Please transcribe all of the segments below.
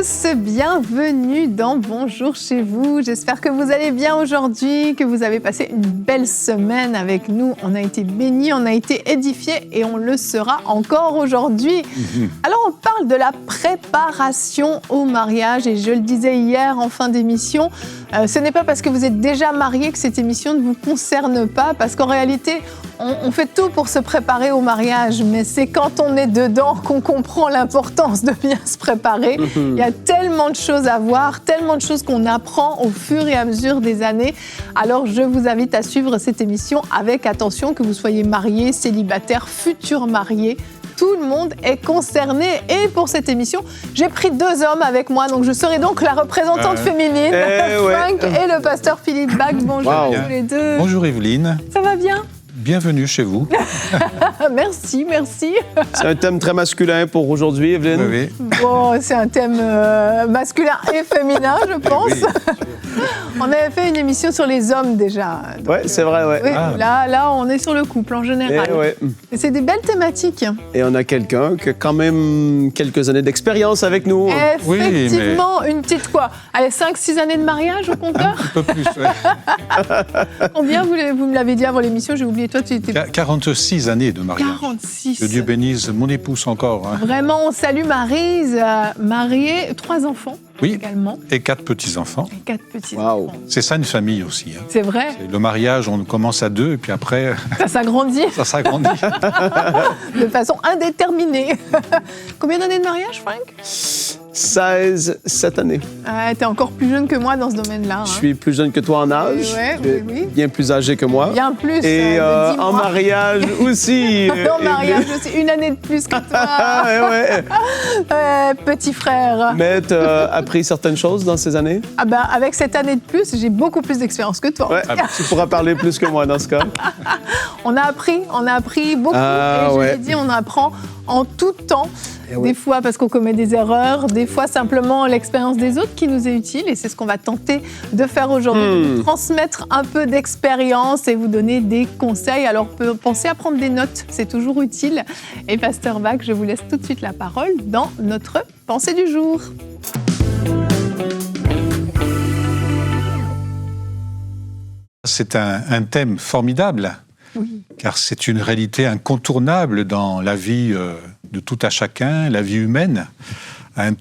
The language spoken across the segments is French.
tous, bienvenue dans Bonjour chez vous. J'espère que vous allez bien aujourd'hui, que vous avez passé une belle semaine avec nous. On a été bénis, on a été édifiés et on le sera encore aujourd'hui. Alors on parle de la préparation au mariage et je le disais hier en fin d'émission, ce n'est pas parce que vous êtes déjà marié que cette émission ne vous concerne pas, parce qu'en réalité, on fait tout pour se préparer au mariage, mais c'est quand on est dedans qu'on comprend l'importance de bien se préparer. Il y a tellement de choses à voir, tellement de choses qu'on apprend au fur et à mesure des années. Alors, je vous invite à suivre cette émission avec attention, que vous soyez marié, célibataire, futur marié. Tout le monde est concerné. Et pour cette émission, j'ai pris 2 hommes avec moi. Donc, je serai donc la représentante féminine, Frank et le pasteur Philippe Bach. Bonjour à tous les deux. Bonjour Evelyne. Ça va bien ? Bienvenue chez vous. Merci. C'est un thème très masculin pour aujourd'hui, Evelyne. Oui. Bon, c'est un thème masculin et féminin, je pense. Oui. On avait fait une émission sur les hommes déjà. Oui, c'est vrai, ouais. Oui, là, on est sur le couple en général. Et c'est des belles thématiques. Et on a quelqu'un qui a quand même quelques années d'expérience avec nous. Effectivement, oui, mais... une petite quoi ? Allez, 5-6 années de mariage au compteur ? Un peu plus, oui. Combien vous me l'avez dit avant l'émission, j'ai oublié. Toi, tu étais... 46 années de mariage. 46. Que Dieu bénisse mon épouse encore. Hein. Vraiment, on salue Maryse, mariée, 3 enfants. Oui, également. Et 4 petits-enfants. Et 4 petits-enfants. C'est ça une famille aussi. Hein. C'est vrai. Le mariage, on commence à 2 et puis après... Ça s'agrandit. Ça s'agrandit. De façon indéterminée. Combien d'années de mariage, Frank ? 16 cette année. T'es encore plus jeune que moi dans ce domaine-là. Hein. Je suis plus jeune que toi en âge. Oui. Bien plus âgé que moi. Bien plus. Et en mariage aussi. En mariage aussi. 1 année de plus que toi. Petit frère. Mais tu as appris certaines choses dans ces années? Avec cette année de plus, j'ai beaucoup plus d'expérience que toi. Tu pourras parler plus que moi dans ce cas. On a appris beaucoup. Et je l'ai dit, on apprend en tout temps. Des fois parce qu'on commet des erreurs, des fois simplement l'expérience des autres qui nous est utile, et c'est ce qu'on va tenter de faire aujourd'hui, vous transmettre un peu d'expérience et vous donner des conseils. Alors pensez à prendre des notes, c'est toujours utile. Et Pasteur Bach, je vous laisse tout de suite la parole dans notre pensée du jour. C'est un thème formidable, car c'est une réalité incontournable dans la vie de tout à chacun, la vie humaine.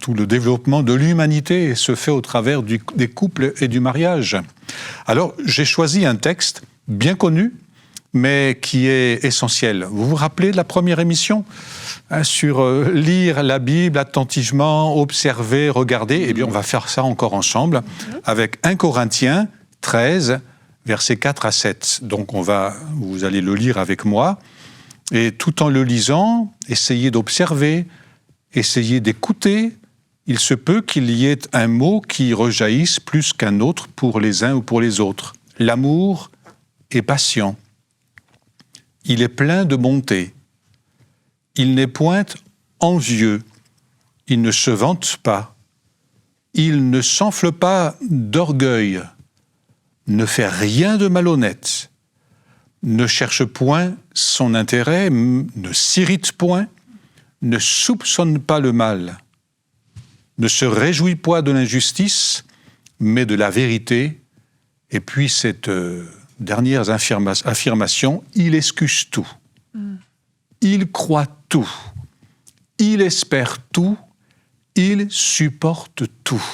Tout le développement de l'humanité se fait au travers des couples et du mariage. Alors, j'ai choisi un texte bien connu, mais qui est essentiel. Vous vous rappelez de la première émission sur lire la Bible attentivement, observer, regarder? Eh bien, on va faire ça encore ensemble avec 1 Corinthiens 13, versets 4 à 7. Donc, vous allez le lire avec moi. Et tout en le lisant, essayez d'observer, essayez d'écouter. Il se peut qu'il y ait un mot qui rejaillisse plus qu'un autre pour les uns ou pour les autres. L'amour est patient. Il est plein de bonté. Il n'est point envieux. Il ne se vante pas. Il ne s'enfle pas d'orgueil. Ne fait rien de malhonnête. Ne cherche point son intérêt, ne s'irrite point, ne soupçonne pas le mal, ne se réjouit point de l'injustice, mais de la vérité. Et puis cette dernière affirmation, il excuse tout, il croit tout, il espère tout, il supporte tout.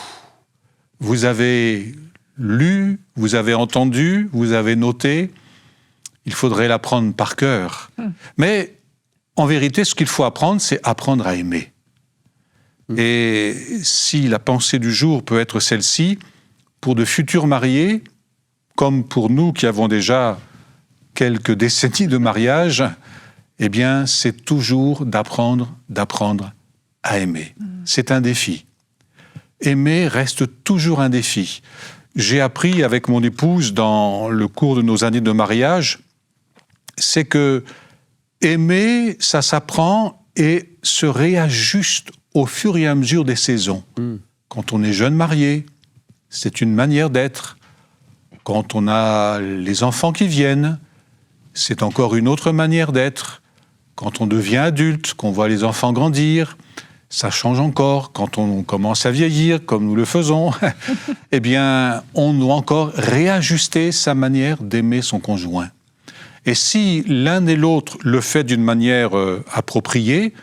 Vous avez lu, vous avez entendu, vous avez noté. Il faudrait l'apprendre par cœur. Mais en vérité, ce qu'il faut apprendre, c'est apprendre à aimer. Et si la pensée du jour peut être celle-ci, pour de futurs mariés, comme pour nous qui avons déjà quelques décennies de mariage, eh bien, c'est toujours d'apprendre à aimer. C'est un défi. Aimer reste toujours un défi. J'ai appris avec mon épouse dans le cours de nos années de mariage, c'est que aimer, ça s'apprend et se réajuste au fur et à mesure des saisons. Quand on est jeune marié, c'est une manière d'être. Quand on a les enfants qui viennent, c'est encore une autre manière d'être. Quand on devient adulte, qu'on voit les enfants grandir, ça change encore quand on commence à vieillir, comme nous le faisons, eh bien, on doit encore réajuster sa manière d'aimer son conjoint. Et si l'un et l'autre le fait d'une manière appropriée,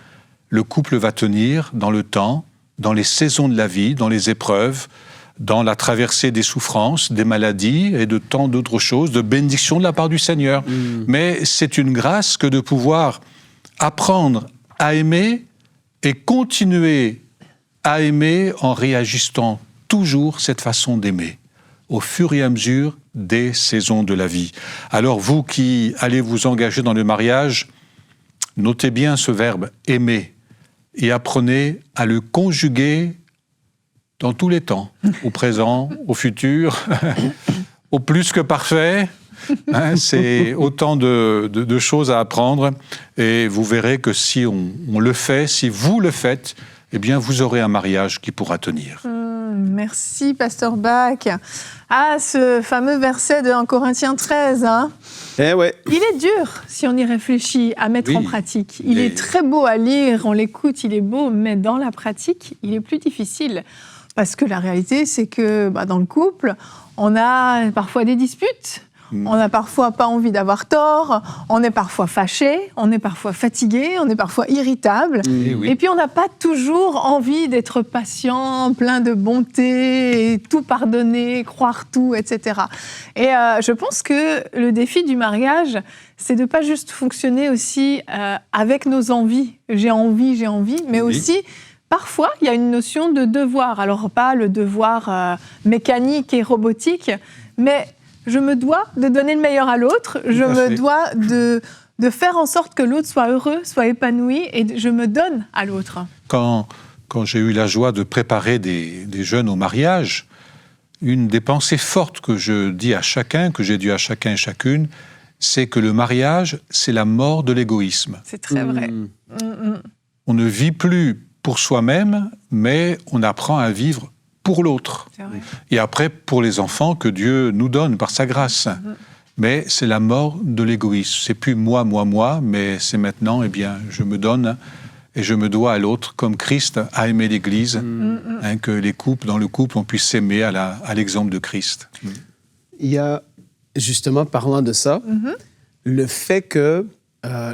le couple va tenir dans le temps, dans les saisons de la vie, dans les épreuves, dans la traversée des souffrances, des maladies et de tant d'autres choses, de bénédictions de la part du Seigneur. Mais c'est une grâce que de pouvoir apprendre à aimer et continuer à aimer en réajustant toujours cette façon d'aimer, au fur et à mesure des saisons de la vie. Alors vous qui allez vous engager dans le mariage, notez bien ce verbe « aimer » et apprenez à le conjuguer dans tous les temps, au présent, au futur, au plus que parfait. C'est autant de choses à apprendre et vous verrez que si on le fait, si vous le faites, eh bien vous aurez un mariage qui pourra tenir. Merci, Pasteur Bach. Ah, ce fameux verset de 1 Corinthiens 13, hein. Eh ouais. Il est dur, si on y réfléchit, à mettre en pratique. Il est très beau à lire, on l'écoute, il est beau, mais dans la pratique, il est plus difficile. Parce que la réalité, c'est que dans le couple, on a parfois des disputes, on n'a parfois pas envie d'avoir tort, on est parfois fâché, on est parfois fatigué, on est parfois irritable. Et puis on n'a pas toujours envie d'être patient, plein de bonté, et tout pardonner, croire tout, etc. Et je pense que le défi du mariage, c'est de ne pas juste fonctionner aussi avec nos envies. J'ai envie, mais aussi... Parfois, il y a une notion de devoir. Alors, pas le devoir mécanique et robotique, mais je me dois de donner le meilleur à l'autre. Je me dois de faire en sorte que l'autre soit heureux, soit épanoui, et je me donne à l'autre. Quand j'ai eu la joie de préparer des jeunes au mariage, une des pensées fortes que je dis à chacun, que j'ai dit à chacun et chacune, c'est que le mariage, c'est la mort de l'égoïsme. C'est très vrai. On ne vit plus pour soi-même, mais on apprend à vivre pour l'autre. Et après, pour les enfants que Dieu nous donne par sa grâce. Mais c'est la mort de l'égoïsme. C'est plus moi, mais c'est maintenant, eh bien, je me donne et je me dois à l'autre, comme Christ a aimé l'Église, que les couples, dans le couple, on puisse s'aimer à l'exemple de Christ. Il y a, justement, parlant de ça, le fait que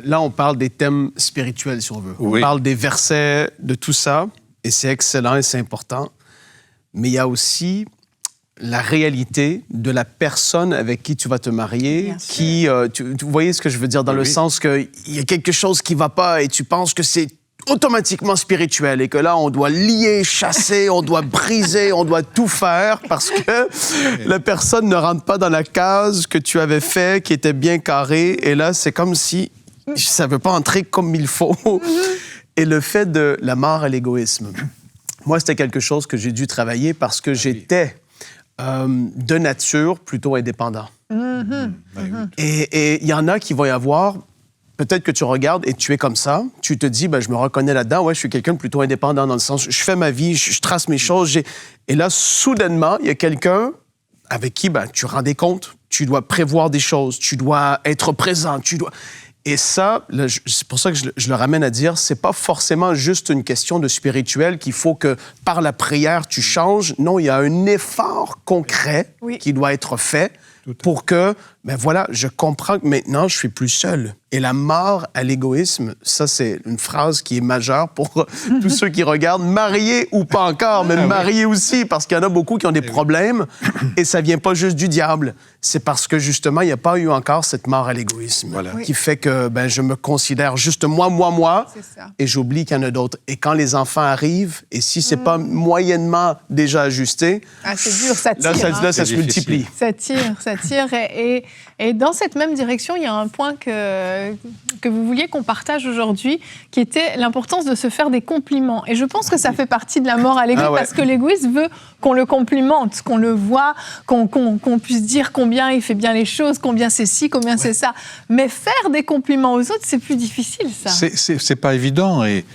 là, on parle des thèmes spirituels, si on veut. On parle des versets, de tout ça, et c'est excellent et c'est important. Mais il y a aussi la réalité de la personne avec qui tu vas te marier, qui, vous voyez ce que je veux dire, dans le sens qu'il y a quelque chose qui ne va pas et tu penses que c'est automatiquement spirituel et que là, on doit lier, chasser, on doit briser, on doit tout faire parce que la personne ne rentre pas dans la case que tu avais fait, qui était bien carrée, et là, c'est comme si ça ne veut pas entrer comme il faut. Et le fait de la mort à l'égoïsme, moi, c'était quelque chose que j'ai dû travailler parce que j'étais de nature plutôt indépendant. Et il y en a qui vont y avoir, peut-être que tu regardes et tu es comme ça, tu te dis, je me reconnais là-dedans, je suis quelqu'un de plutôt indépendant dans le sens, je fais ma vie, je trace mes choses. Et là, soudainement, il y a quelqu'un avec qui tu rends des comptes, tu dois prévoir des choses, tu dois être présent, tu dois... Et ça, là, c'est pour ça que je le ramène à dire, c'est pas forcément juste une question de spirituel qu'il faut que par la prière tu changes. Non, il y a un effort concret qui doit être fait pour que, voilà, je comprends que maintenant je suis plus seul. Et la mort à l'égoïsme, ça c'est une phrase qui est majeure pour tous ceux qui regardent, mariés ou pas encore, mais mariés aussi, parce qu'il y en a beaucoup qui ont des problèmes et ça vient pas juste du diable. C'est parce que justement, il n'y a pas eu encore cette mort à l'égoïsme qui fait que je me considère juste moi, et j'oublie qu'il y en a d'autres. Et quand les enfants arrivent, et si c'est pas moyennement déjà ajusté, c'est dur, ça tire. Là, ça se multiplie. Ça tire. Et dans cette même direction, il y a un point que vous vouliez qu'on partage aujourd'hui, qui était l'importance de se faire des compliments. Et je pense que ça fait partie de la mort à l'égoïsme, parce que l'égoïsme veut qu'on le complimente, qu'on le voit, qu'on puisse dire combien il fait bien les choses, combien c'est ci, combien c'est ça. Mais faire des compliments aux autres, c'est plus difficile, ça. C'est pas évident. Et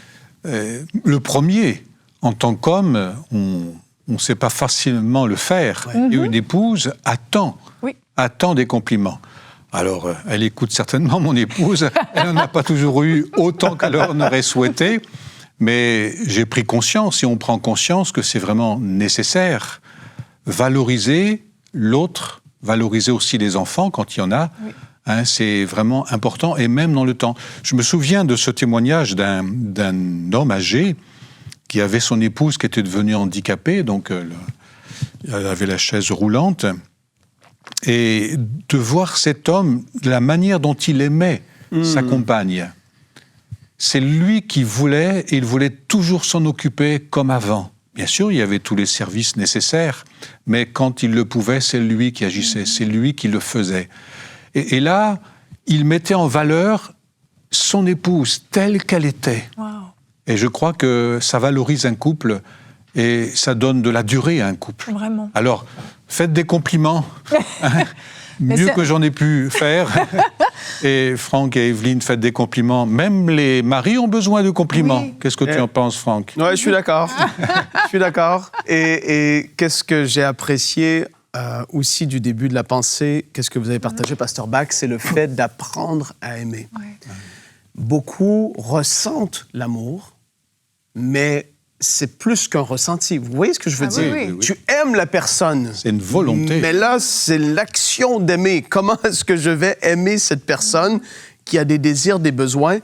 le premier, en tant qu'homme, on ne sait pas facilement le faire. Et une épouse attend des compliments. Alors, elle écoute certainement mon épouse. Elle n'en a pas toujours eu autant qu'elle en aurait souhaité. Mais j'ai pris conscience, et on prend conscience que c'est vraiment nécessaire. Valoriser l'autre, valoriser aussi les enfants quand il y en a, oui. C'est vraiment important, et même dans le temps. Je me souviens de ce témoignage d'un homme âgé qui avait son épouse qui était devenue handicapée, donc elle avait la chaise roulante, et de voir cet homme, la manière dont il aimait sa compagne. C'est lui qui voulait, et il voulait toujours s'en occuper comme avant. Bien sûr, il y avait tous les services nécessaires, mais quand il le pouvait, c'est lui qui agissait, c'est lui qui le faisait. Et là, il mettait en valeur son épouse telle qu'elle était. Wow. Et je crois que ça valorise un couple et ça donne de la durée à un couple. Vraiment. Alors, faites des compliments, mieux que j'en ai pu faire. Et Franck et Evelyne, faites des compliments. Même les maris ont besoin de compliments. Oui. Qu'est-ce que tu en penses, Franck? Oui, je suis d'accord. Je suis d'accord. Et qu'est-ce que j'ai apprécié aussi du début de la pensée, qu'est-ce que vous avez partagé, Pasteur Bach, c'est le fait d'apprendre à aimer. Ouais. Beaucoup ressentent l'amour, mais c'est plus qu'un ressenti. Vous voyez ce que je veux dire? Oui, oui. Tu aimes la personne. C'est une volonté. Mais là, c'est l'action d'aimer. Comment est-ce que je vais aimer cette personne qui a des désirs, des besoins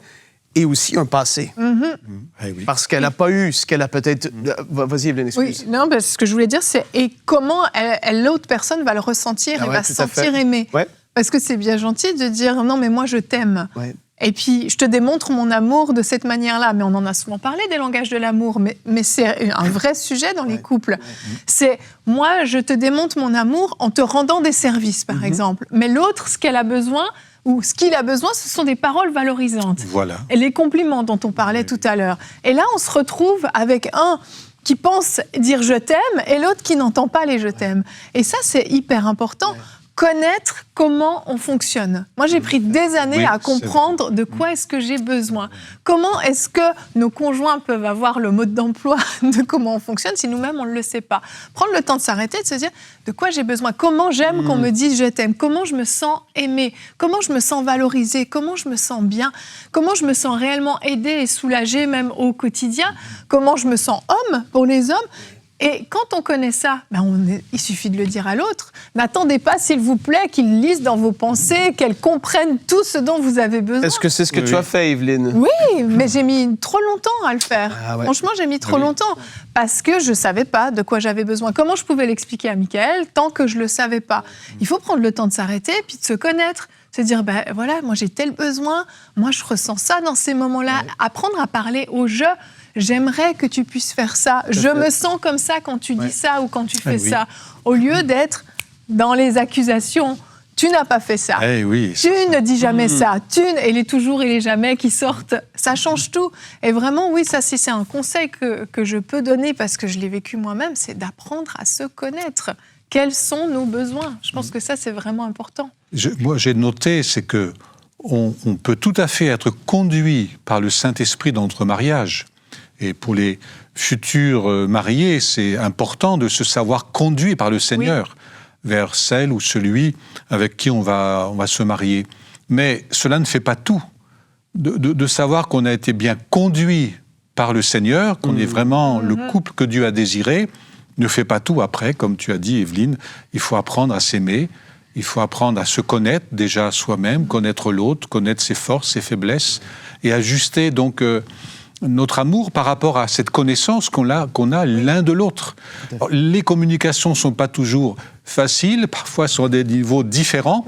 et aussi un passé? Oui. Parce qu'elle n'a pas eu ce qu'elle a peut-être... Vas-y, Evelyne, excuse. Oui, non, ben, ce que je voulais dire, c'est et comment l'autre personne va le ressentir et va se sentir aimée. Ouais. Parce que c'est bien gentil de dire « Non, mais moi, je t'aime. Ouais. » Et puis, je te démontre mon amour de cette manière-là. Mais on en a souvent parlé des langages de l'amour, mais c'est un vrai sujet dans les couples. C'est, moi, je te démontre mon amour en te rendant des services, par exemple. Mais l'autre, ce qu'elle a besoin, ou ce qu'il a besoin, ce sont des paroles valorisantes. Voilà. Et les compliments dont on parlait tout à l'heure. Et là, on se retrouve avec un qui pense dire « je t'aime » et l'autre qui n'entend pas les « je t'aime ». Et ça, c'est hyper important. Connaître comment on fonctionne. Moi, j'ai pris des années à comprendre de quoi est-ce que j'ai besoin. Comment est-ce que nos conjoints peuvent avoir le mode d'emploi de comment on fonctionne si nous-mêmes, on ne le sait pas. Prendre le temps de s'arrêter, de se dire de quoi j'ai besoin. Comment j'aime qu'on me dise je t'aime. Comment je me sens aimée. Comment je me sens valorisée. Comment je me sens bien. Comment je me sens réellement aidée et soulagée même au quotidien. Comment je me sens homme pour les hommes. Et quand on connaît ça, il suffit de le dire à l'autre. N'attendez pas, s'il vous plaît, qu'ils lisent dans vos pensées, qu'elles comprennent tout ce dont vous avez besoin. Est-ce que c'est ce que tu as fait, Evelyne? Oui, mais j'ai mis trop longtemps à le faire. Ah ouais. Franchement, j'ai mis trop longtemps. Parce que je ne savais pas de quoi j'avais besoin. Comment je pouvais l'expliquer à Michael tant que je ne le savais pas? Il faut prendre le temps de s'arrêter puis de se connaître. Se dire, voilà, moi j'ai tel besoin, moi je ressens ça dans ces moments-là. Ouais. Apprendre à parler au jeu. J'aimerais que tu puisses faire ça. Je me sens comme ça quand tu dis ça ou quand tu fais ça. Au lieu d'être dans les accusations. Tu n'as pas fait ça. Tu ne dis jamais ça. Et les toujours et les jamais qui sortent, ça change tout. Et vraiment, oui, ça, c'est un conseil que je peux donner parce que je l'ai vécu moi-même, c'est d'apprendre à se connaître. Quels sont nos besoins? Je pense que ça, c'est vraiment important. Moi, j'ai noté, c'est que on peut tout à fait être conduit par le Saint-Esprit dans notre mariage. Et pour les futurs mariés, c'est important de se savoir conduit par le Seigneur vers celle ou celui avec qui on va se marier. Mais cela ne fait pas tout. De savoir qu'on a été bien conduit par le Seigneur, qu'on est vraiment le couple que Dieu a désiré, ne fait pas tout après, comme tu as dit, Evelyne. Il faut apprendre à s'aimer, il faut apprendre à se connaître déjà soi-même, connaître l'autre, connaître ses forces, ses faiblesses, et ajuster donc... notre amour par rapport à cette connaissance qu'on a l'un de l'autre. Alors, les communications ne sont pas toujours faciles, parfois sur des niveaux différents,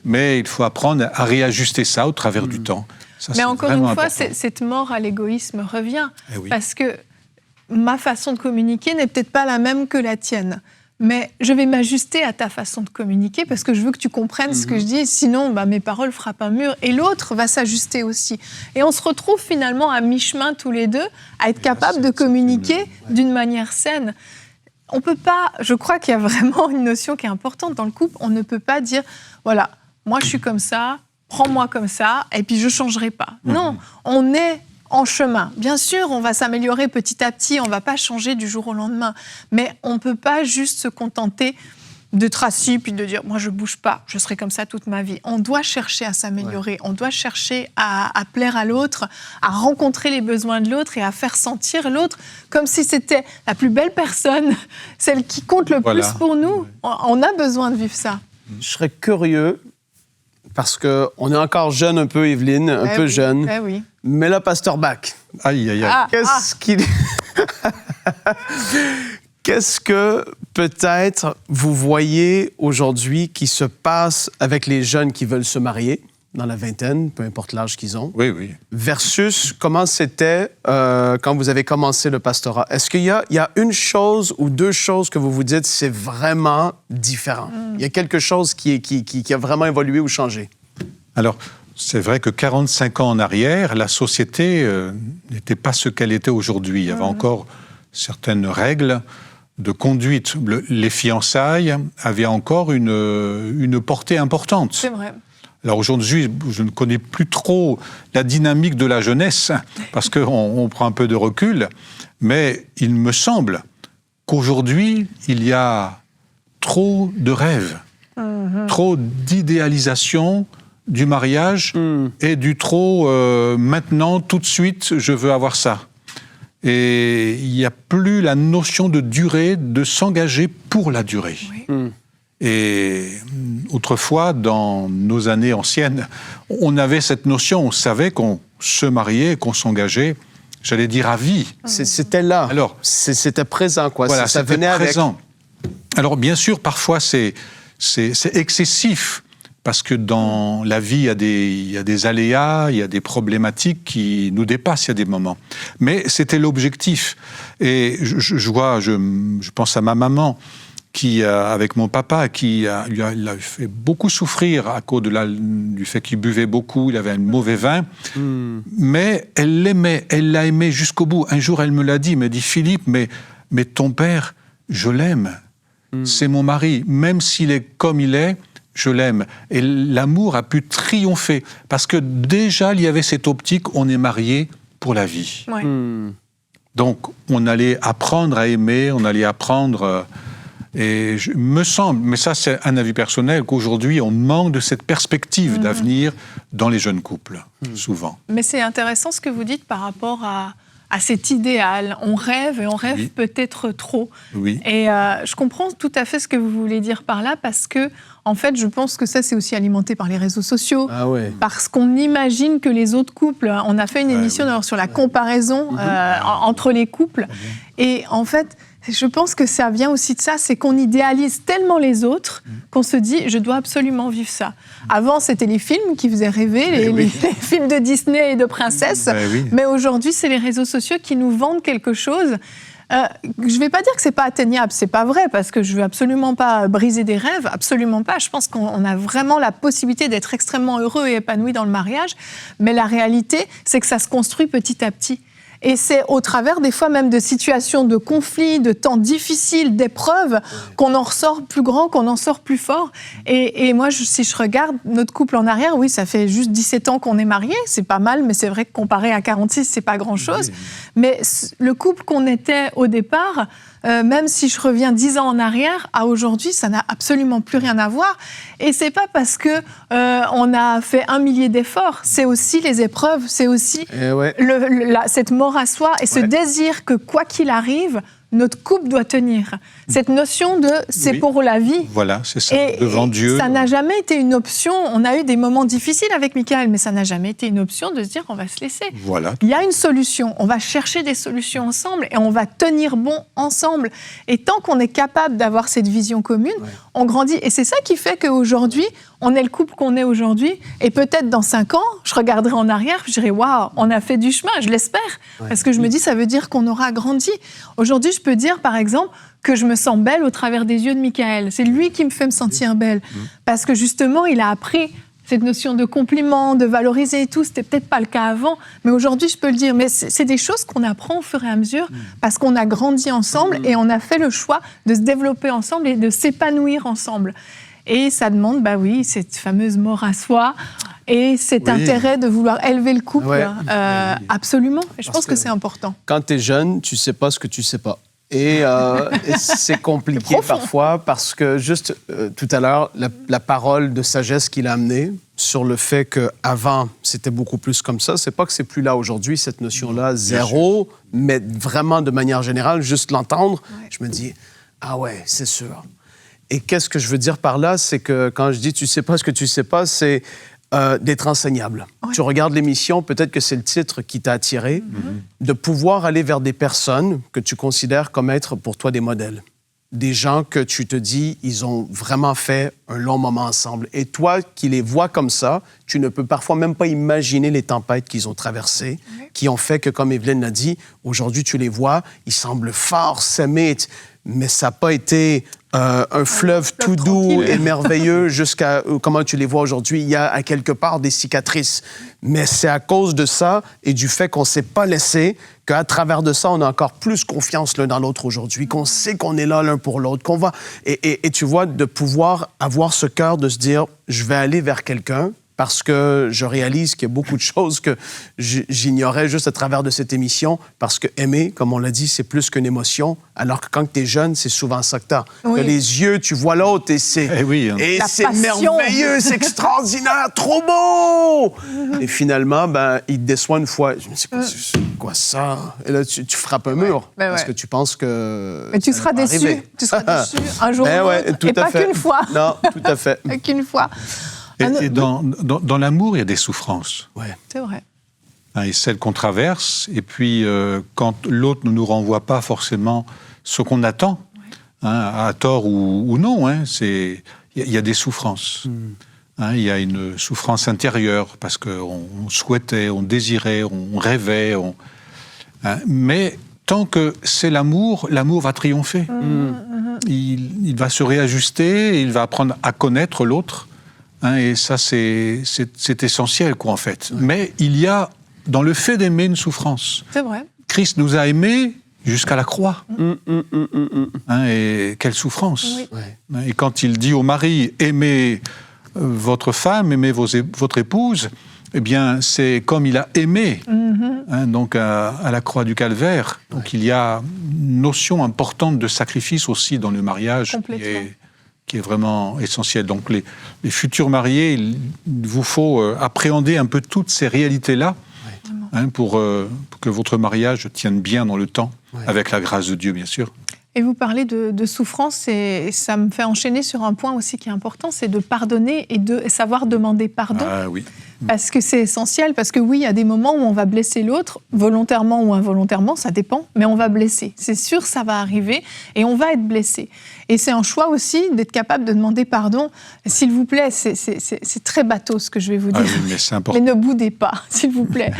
mais il faut apprendre à réajuster ça au travers du temps. Ça, mais encore une fois, cette mort à l'égoïsme revient, parce que ma façon de communiquer n'est peut-être pas la même que la tienne. Mais je vais m'ajuster à ta façon de communiquer parce que je veux que tu comprennes ce que je dis. Sinon, mes paroles frappent un mur. Et l'autre va s'ajuster aussi. Et on se retrouve finalement à mi-chemin tous les deux à être capable de communiquer d'une manière saine. On peut pas... Je crois qu'il y a vraiment une notion qui est importante dans le couple. On ne peut pas dire, voilà, moi je suis comme ça, prends-moi comme ça, et puis je ne changerai pas. Non, on est... en chemin. Bien sûr, on va s'améliorer petit à petit, on ne va pas changer du jour au lendemain, mais on ne peut pas juste se contenter d'être assis puis de dire « moi, je bouge pas, je serai comme ça toute ma vie ». On doit chercher à s'améliorer, on doit chercher à plaire à l'autre, à rencontrer les besoins de l'autre et à faire sentir l'autre comme si c'était la plus belle personne, celle qui compte le plus pour nous. On a besoin de vivre ça. Je serais curieux, parce qu'on est encore jeune un peu, Evelyne, un peu jeune. Oui. Mais là, Pasteur Bach. Aïe, aïe, aïe. Qu'est-ce que peut-être vous voyez aujourd'hui qui se passe avec les jeunes qui veulent se marier dans la vingtaine, peu importe l'âge qu'ils ont, oui. versus comment c'était quand vous avez commencé le pastorat? Est-ce qu'il y a une chose ou deux choses que vous vous dites c'est vraiment différent? Il y a quelque chose qui a vraiment évolué ou changé? Alors, c'est vrai que 45 ans en arrière, la société n'était pas ce qu'elle était aujourd'hui. Il y avait encore certaines règles de conduite. Les fiançailles avaient encore une portée importante. C'est vrai. Alors aujourd'hui, je ne connais plus trop la dynamique de la jeunesse, parce qu'on prend un peu de recul, mais il me semble qu'aujourd'hui, il y a trop de rêves, trop d'idéalisation du mariage et du trop maintenant, tout de suite, je veux avoir ça. Et il n'y a plus la notion de durée, de s'engager pour la durée. Oui. Et autrefois, dans nos années anciennes, on avait cette notion, on savait qu'on se mariait, qu'on s'engageait, j'allais dire à vie. C'était là. Alors, c'était présent, quoi. Voilà, ça venait présent. Avec. Alors, bien sûr, parfois, c'est excessif. Parce que dans la vie, il y a des aléas, il y a des problématiques qui nous dépassent, il y a des moments. Mais c'était l'objectif. Et je pense à ma maman, qui, avec mon papa, qui lui a fait beaucoup souffrir à cause du fait qu'il buvait beaucoup, il avait un mauvais vin. Mais elle l'aimait, elle l'a aimé jusqu'au bout. Un jour, elle me l'a dit, elle me dit « Philippe, mais ton père, je l'aime. C'est mon mari. Même s'il est comme il est, je l'aime. » Et l'amour a pu triompher. Parce que déjà, il y avait cette optique, on est mariés pour la vie. Ouais. Donc, on allait apprendre à aimer, on allait apprendre... Et me semble, mais ça c'est un avis personnel, qu'aujourd'hui, on manque de cette perspective d'avenir dans les jeunes couples, souvent. Mais c'est intéressant ce que vous dites par rapport à cet idéal. On rêve et on rêve peut-être trop. Oui. Et je comprends tout à fait ce que vous voulez dire par là, parce que, en fait, je pense que ça, c'est aussi alimenté par les réseaux sociaux. Ah ouais. Parce qu'on imagine que les autres couples... On a fait une émission d'ailleurs sur la comparaison entre les couples. Et en fait, je pense que ça vient aussi de ça, c'est qu'on idéalise tellement les autres qu'on se dit « je dois absolument vivre ça ». Avant, c'était les films qui faisaient rêver, les films de Disney et de princesses. Mais aujourd'hui, c'est les réseaux sociaux qui nous vendent quelque chose. Je ne vais pas dire que ce n'est pas atteignable, ce n'est pas vrai, parce que je ne veux absolument pas briser des rêves, absolument pas. Je pense qu'on a vraiment la possibilité d'être extrêmement heureux et épanoui dans le mariage. Mais la réalité, c'est que ça se construit petit à petit. Et c'est au travers des fois même de situations de conflits, de temps difficiles, d'épreuves, qu'on en ressort plus grand, qu'on en sort plus fort. Et moi, si je regarde notre couple en arrière, oui, ça fait juste 17 ans qu'on est mariés, c'est pas mal, mais c'est vrai que comparé à 46, c'est pas grand-chose. Oui. Mais le couple qu'on était au départ, même si je reviens 10 ans en arrière, à aujourd'hui, ça n'a absolument plus rien à voir. Et c'est pas parce que on a fait 1 millier d'efforts, c'est aussi les épreuves, c'est aussi cette mort à soi et ce désir que quoi qu'il arrive, notre couple doit tenir. Cette notion de c'est pour la vie. Voilà, c'est ça, devant Dieu. Ça n'a jamais été une option. On a eu des moments difficiles avec Michael, mais ça n'a jamais été une option de se dire on va se laisser. Voilà. Il y a une solution. On va chercher des solutions ensemble et on va tenir bon ensemble. Et tant qu'on est capable d'avoir cette vision commune, on grandit. Et c'est ça qui fait qu'aujourd'hui, on est le couple qu'on est aujourd'hui. Et peut-être dans 5 ans, je regarderai en arrière, je dirais waouh, on a fait du chemin, je l'espère. Parce que je me dis, ça veut dire qu'on aura grandi. Aujourd'hui, je peux dire, par exemple, que je me sens belle au travers des yeux de Michael. C'est lui qui me fait me sentir belle. Parce que justement, il a appris cette notion de compliment, de valoriser et tout. C'était peut-être pas le cas avant, mais aujourd'hui, je peux le dire. Mais c'est des choses qu'on apprend au fur et à mesure parce qu'on a grandi ensemble et on a fait le choix de se développer ensemble et de s'épanouir ensemble. Et ça demande, cette fameuse mort à soi et cet intérêt de vouloir élever le couple. Absolument. Et je pense que c'est important. Quand tu es jeune, tu sais pas ce que tu sais pas. Et c'est compliqué parfois parce que juste tout à l'heure, la parole de sagesse qu'il a amenée sur le fait qu'avant, c'était beaucoup plus comme ça. C'est pas que c'est plus là aujourd'hui, cette notion-là, zéro, mais vraiment de manière générale, juste l'entendre, je me dis, ah ouais, c'est sûr. Et qu'est-ce que je veux dire par là? C'est que quand je dis tu sais pas ce que tu sais pas, c'est d'être enseignable. Ouais. Tu regardes l'émission, peut-être que c'est le titre qui t'a attiré, de pouvoir aller vers des personnes que tu considères comme être pour toi des modèles. Des gens que tu te dis, ils ont vraiment fait un long moment ensemble. Et toi qui les vois comme ça, tu ne peux parfois même pas imaginer les tempêtes qu'ils ont traversées, qui ont fait que, comme Evelyne l'a dit, aujourd'hui tu les vois, ils semblent forts, s'aimer, mais ça n'a pas été un fleuve tout doux et merveilleux jusqu'à comment tu les vois aujourd'hui. Il y a à quelque part des cicatrices. Mais c'est à cause de ça et du fait qu'on ne s'est pas laissé qu'à travers de ça, on a encore plus confiance l'un dans l'autre aujourd'hui, qu'on sait qu'on est là l'un pour l'autre, qu'on va... Et tu vois, de pouvoir avoir ce cœur de se dire, je vais aller vers quelqu'un parce que je réalise qu'il y a beaucoup de choses que j'ignorais juste à travers de cette émission, parce que aimer, comme on l'a dit, c'est plus qu'une émotion, alors que quand tu es jeune, c'est souvent ça que tu as. Oui. Tu as les yeux, tu vois l'autre, et c'est, et c'est merveilleux, c'est extraordinaire, trop beau! Et finalement, il te déçoit une fois. Je me dis, c'est quoi ça? Et là, tu frappes un mur, parce que tu penses que... Mais tu seras déçu, un jour ou l'autre, et pas qu'une fois. Non, tout à fait. Pas qu'une fois. Et dans l'amour, il y a des souffrances. Ouais. C'est vrai. Et celles qu'on traverse, et puis quand l'autre ne nous renvoie pas forcément ce qu'on attend, à tort ou non, il y a des souffrances. Il y a une souffrance intérieure, parce qu'on souhaitait, on désirait, on rêvait. Mais tant que c'est l'amour va triompher. Il va se réajuster, il va apprendre à connaître l'autre. Et ça, c'est essentiel, en fait. Mais il y a, dans le fait d'aimer, une souffrance. C'est vrai. Christ nous a aimés jusqu'à la croix. Et quelle souffrance. Oui. Et quand il dit au mari, aimez votre femme, aimez votre épouse, eh bien, c'est comme il a aimé, donc à la croix du Calvaire. Donc il y a une notion importante de sacrifice aussi dans le mariage qui est vraiment essentiel. Donc les futurs mariés, il vous faut appréhender un peu toutes ces réalités-là pour que votre mariage tienne bien dans le temps, avec la grâce de Dieu, bien sûr. Et vous parlez de souffrance, et ça me fait enchaîner sur un point aussi qui est important, c'est de pardonner et de savoir demander pardon. Ah oui. Parce que c'est essentiel, parce que oui, il y a des moments où on va blesser l'autre, volontairement ou involontairement, ça dépend, mais on va blesser. C'est sûr, ça va arriver, et on va être blessé. Et c'est un choix aussi d'être capable de demander pardon. S'il vous plaît, c'est très bateau ce que je vais vous dire. Ah oui, mais c'est important. Mais ne boudez pas, s'il vous plaît.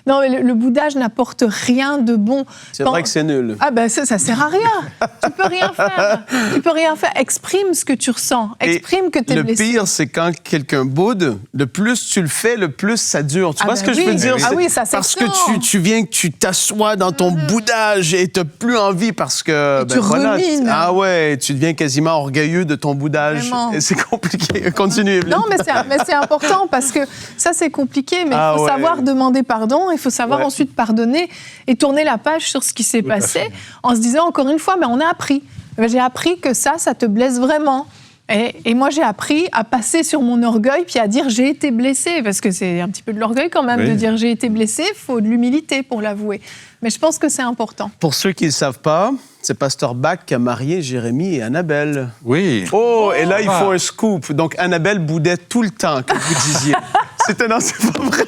Non, mais le boudage n'apporte rien de bon. C'est vrai que c'est nul. Ah ben ça sert à rien. Tu peux rien faire. Tu peux rien faire. Exprime ce que tu ressens. Exprime que tu es blessé. Le pire, c'est quand quelqu'un boude, le plus tu le fais, le plus ça dure. Tu vois ce que je veux dire? Ah oui, ça c'est parce que tu viens, que tu t'assois dans ton boudage et t'as plus envie parce que... tu rumines. Ah ouais, tu deviens quasiment orgueilleux de ton boudage. Vraiment. Et c'est compliqué. Continue, Evelyne. Non, mais c'est important parce que ça, c'est compliqué, mais il faut savoir demander pardon, il faut savoir ensuite pardonner et tourner la page sur ce qui s'est passé en se disant, encore une fois, mais on a appris. J'ai appris que ça te blesse vraiment. Et moi, j'ai appris à passer sur mon orgueil puis à dire j'ai été blessée, parce que c'est un petit peu de l'orgueil quand même de dire j'ai été blessée. Il faut de l'humilité pour l'avouer. Mais je pense que c'est important. Pour ceux qui ne le savent pas, c'est Pasteur Bach qui a marié Jérémie et Annabelle. Oui. Oh, et là, il faut un scoop. Donc, Annabelle boudait tout le temps, que vous disiez. Non, c'est pas vrai.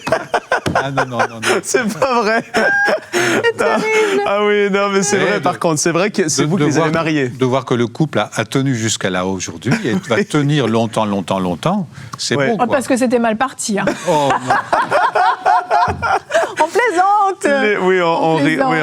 Ah non. C'est pas vrai. C'est terrible. Ah oui, non, mais c'est vrai, par contre. C'est vrai que c'est vous qui les avez mariés. De voir que le couple a tenu jusqu'à là aujourd'hui et va tenir longtemps, c'est beau, quoi. Parce que c'était mal parti. Hein. Oh non. On plaisante.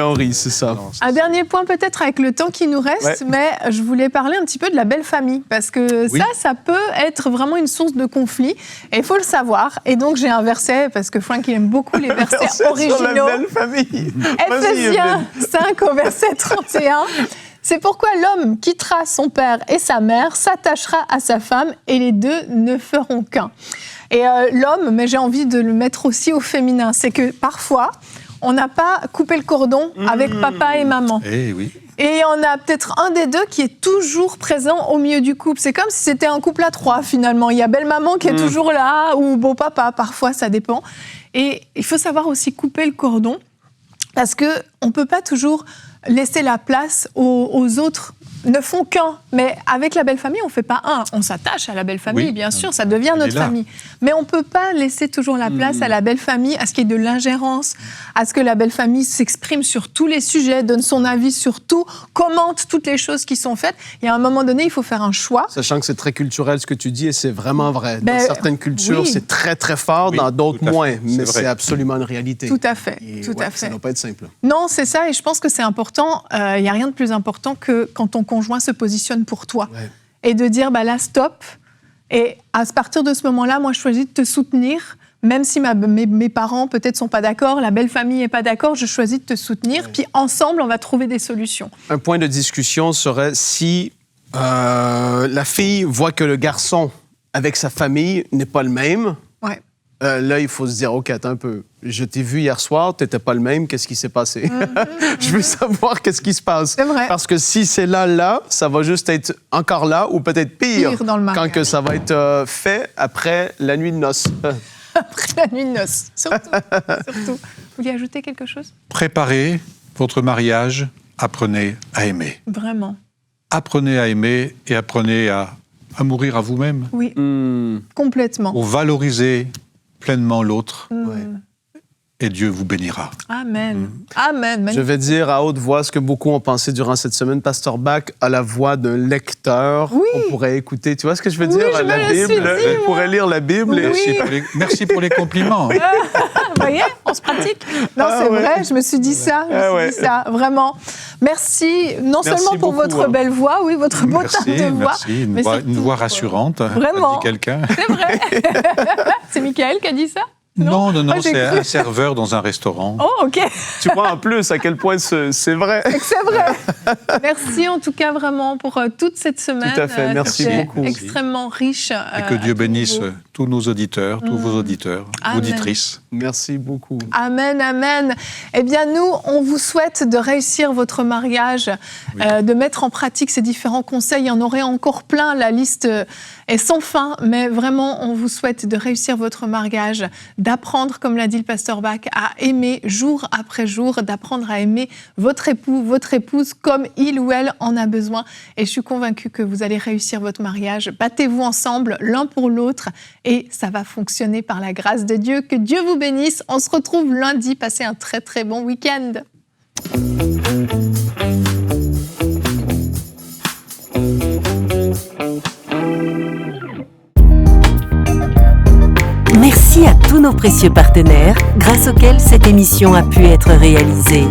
On rit, c'est ça. Non, un dernier point peut-être avec le temps qui nous reste, mais je voulais parler un petit peu de la belle famille, parce que ça peut être vraiment une source de conflit, et il faut le savoir. Et donc j'ai un verset, parce que Frank il aime beaucoup les versets originaux. Sur la belle famille. Ephésiens 5 au verset 31. C'est pourquoi l'homme quittera son père et sa mère, s'attachera à sa femme, et les deux ne feront qu'un. Et l'homme, mais j'ai envie de le mettre aussi au féminin, c'est que parfois, on n'a pas coupé le cordon avec papa et maman. Eh oui. Et il y en a peut-être un des deux qui est toujours présent au milieu du couple. C'est comme si c'était un couple à trois, finalement. Il y a belle-maman qui est toujours là, ou beau-papa, parfois, ça dépend. Et il faut savoir aussi couper le cordon, parce qu'on ne peut pas toujours laisser la place aux autres. Ne font qu'un, mais avec la belle famille, on ne fait pas un. On s'attache à la belle famille, bien sûr, ça devient notre famille. Mais on ne peut pas laisser toujours la place à la belle famille, à ce qu'il y ait de l'ingérence, à ce que la belle famille s'exprime sur tous les sujets, donne son avis sur tout, commente toutes les choses qui sont faites. Il y a un moment donné, il faut faire un choix. Sachant que c'est très culturel ce que tu dis, et c'est vraiment vrai. Dans certaines cultures, c'est très, très fort, dans d'autres moins, mais c'est absolument une réalité. Tout à fait, Ça ne doit pas être simple. Non, c'est ça, et je pense que c'est important. Il n'y a rien de plus important que quand ton conjoint se positionne pour toi. Et de dire, là, stop. Et à partir de ce moment-là, moi, je choisis de te soutenir. Même si mes parents, peut-être, ne sont pas d'accord, la belle famille n'est pas d'accord, je choisis de te soutenir. Puis ensemble, on va trouver des solutions. Un point de discussion serait si la fille voit que le garçon, avec sa famille, n'est pas le même. Là, il faut se dire, OK, attends un peu. Je t'ai vu hier soir, tu n'étais pas le même, qu'est-ce qui s'est passé? Je veux savoir qu'est-ce qui se passe. C'est vrai. Parce que si c'est là, ça va juste être encore là, ou peut-être pire dans le quand que ça va être fait après la nuit de noces. Après la nuit de noces, surtout. Vous vouliez ajouter quelque chose? Préparez votre mariage, apprenez à aimer. Vraiment. Apprenez à aimer et apprenez à mourir à vous-même. Oui, complètement. Pour valoriser pleinement l'autre, et Dieu vous bénira. Amen. Amen. Je vais dire à haute voix ce que beaucoup ont pensé durant cette semaine. Pasteur Bach a la voix d'un lecteur. On pourrait écouter. Tu vois ce que je veux dire? Je la Bible. On pourrait lire la Bible. Merci pour les compliments. Vous voyez, on se pratique. Non, c'est vrai, je me suis dit ça. Vraiment. Merci, seulement pour votre belle voix, votre beau teint de voix. Merci, une voix rassurante. Vraiment. Dit quelqu'un. C'est vrai. C'est Michael qui a dit ça? Non, c'est un serveur dans un restaurant. Oh, OK. Tu vois en plus à quel point c'est vrai. C'est vrai. Merci en tout cas vraiment pour toute cette semaine. Tout à fait, merci beaucoup. Extrêmement riche. Et que Dieu bénisse tous nos auditeurs, tous vos auditeurs, auditrices. Merci beaucoup. Amen, amen. Eh bien, nous, on vous souhaite de réussir votre mariage, de mettre en pratique ces différents conseils. Il y en aurait encore plein, la liste est sans fin, mais vraiment, on vous souhaite de réussir votre mariage, d'apprendre, comme l'a dit le pasteur Bach, à aimer jour après jour, d'apprendre à aimer votre époux, votre épouse, comme il ou elle en a besoin. Et je suis convaincue que vous allez réussir votre mariage. Battez-vous ensemble, l'un pour l'autre, et ça va fonctionner par la grâce de Dieu. Que Dieu vous bénisse. On se retrouve lundi. Passez un très, très bon week-end. Merci à tous nos précieux partenaires, grâce auxquels cette émission a pu être réalisée.